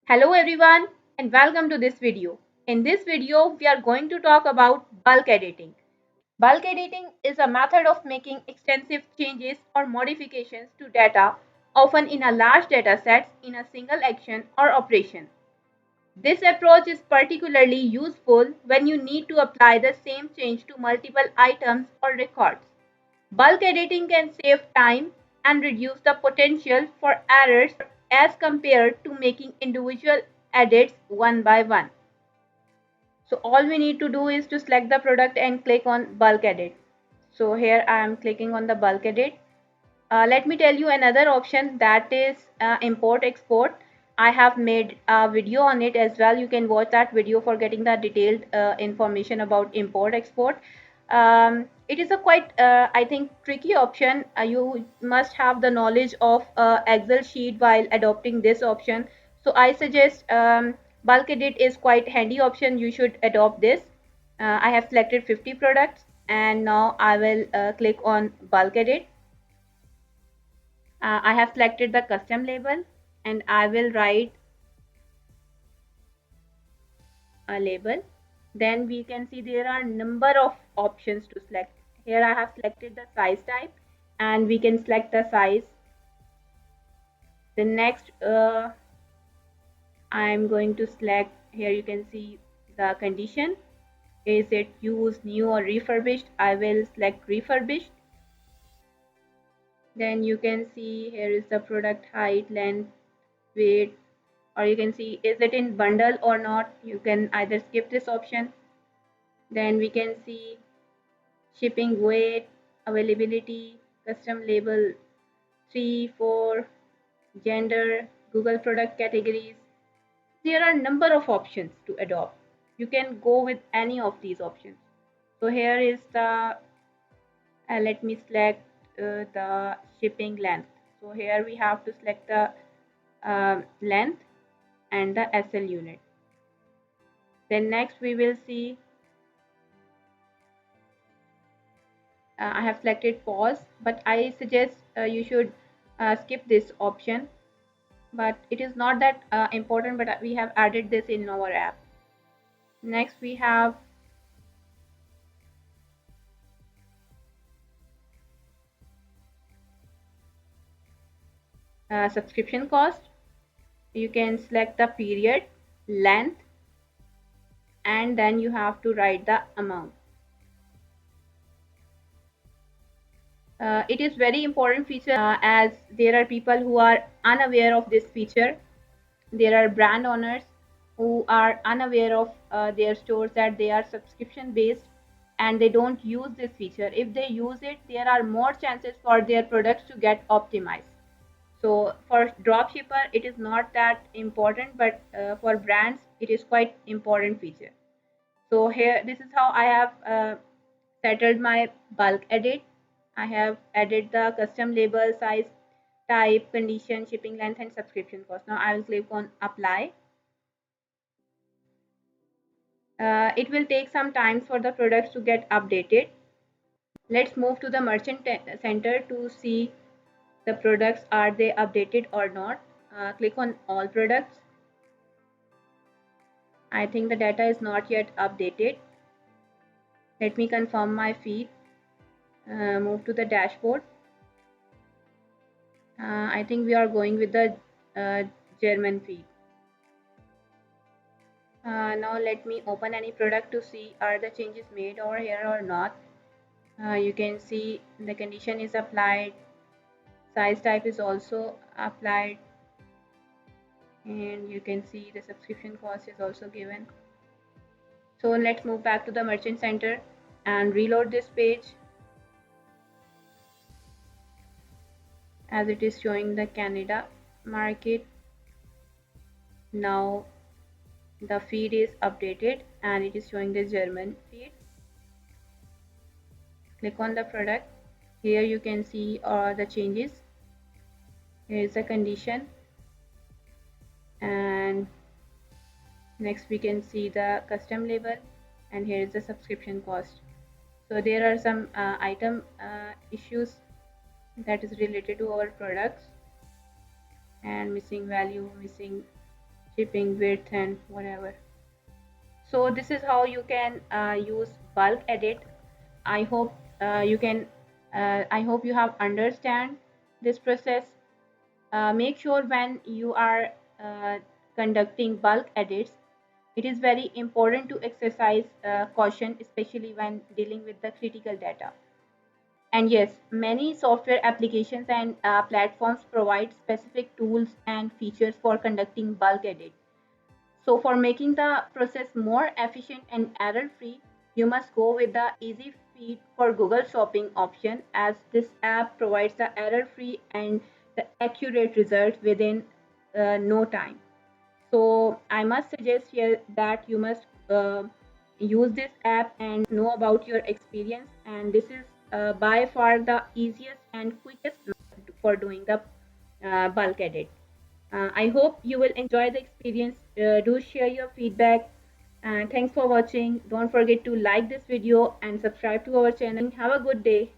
Hello everyone and welcome to this video. In this video, we are going to talk about bulk editing. Bulk editing is a method of making extensive changes or modifications to data, often in a large data sets in a single action or operation. This approach is particularly useful when you need to apply the same change to multiple items or records. Bulk editing can save time and reduce the potential for errors as compared to making individual edits one by one. So all we need to do is to select the product and click on bulk edit. So here I am clicking on the bulk edit. Let me tell you another option, that is import export. I have made a video on it as well. You can watch that video for getting the detailed information about import export. It is a quite I think tricky option. You must have the knowledge of Excel sheet while adopting this option. So I suggest bulk edit is quite handy option. You should adopt this. I have selected 50 products and now I will click on bulk edit. I have selected the custom label and I will write a label. Then we can see there are number of options to select. Here I have selected the size type and we can select the size. The next I'm going to select, here you can see the condition. Is it used, new or refurbished? I will select refurbished. Then you can see here is the product height, length, weight, or you can see is it in bundle or not. You can either skip this option. Then we can see shipping weight, availability, custom label 3, 4, gender, Google product categories. There are a number of options to adopt. You can go with any of these options. So here is the let me select the shipping length. So here we have to select the length and the SL unit. Then next we will see I have selected pause, but I suggest you should skip this option. But it is not that important, but we have added this in our app. Next we have subscription cost. You can select the period, length, and then you have to write the amount. It is very important feature as there are people who are unaware of this feature. There are brand owners who are unaware of their stores that they are subscription based and they don't use this feature. If they use it, there are more chances for their products to get optimized. So for dropshipper, it is not that important, but for brands, it is quite important feature. So here, this is how I have settled my bulk edit. I have added the custom label, size, type, condition, shipping length, and subscription cost. Now I will click on apply. It will take some time for the products to get updated. Let's move to the merchant center to see the products, are they updated or not. Click on all products. I think the data is not yet updated. Let me confirm my feed. Move to the dashboard. I think we are going with the German feed. Now let me open any product to see are the changes made over here or not. You can see the condition is applied, size type is also applied, and you can see the subscription cost is also given. So let's move back to the merchant center and reload this page as it is showing the Canada market. Now the feed is updated and it is showing the German feed. Click on the product. Here you can see the changes. Here is the condition, and next we can see the custom label, and here is the subscription cost. So there are some item issues that is related to our products, and missing value, missing shipping width and whatever. So this is how you can use bulk edit. I hope you can. I hope you have understand this process. Make sure when you are uh, conducting bulk edits, it is very important to exercise caution, especially when dealing with the critical data. And yes, many software applications and platforms provide specific tools and features for conducting bulk edit. So for making the process more efficient and error-free, you must go with the easy feed for Google Shopping option, as this app provides the error-free and the accurate results within no time. So I must suggest here that you must use this app and know about your experience. And this is by far the easiest and quickest method for doing the bulk edit. I hope you will enjoy the experience. Do share your feedback. And thanks for watching. Don't forget to like this video and subscribe to our channel. Have a good day.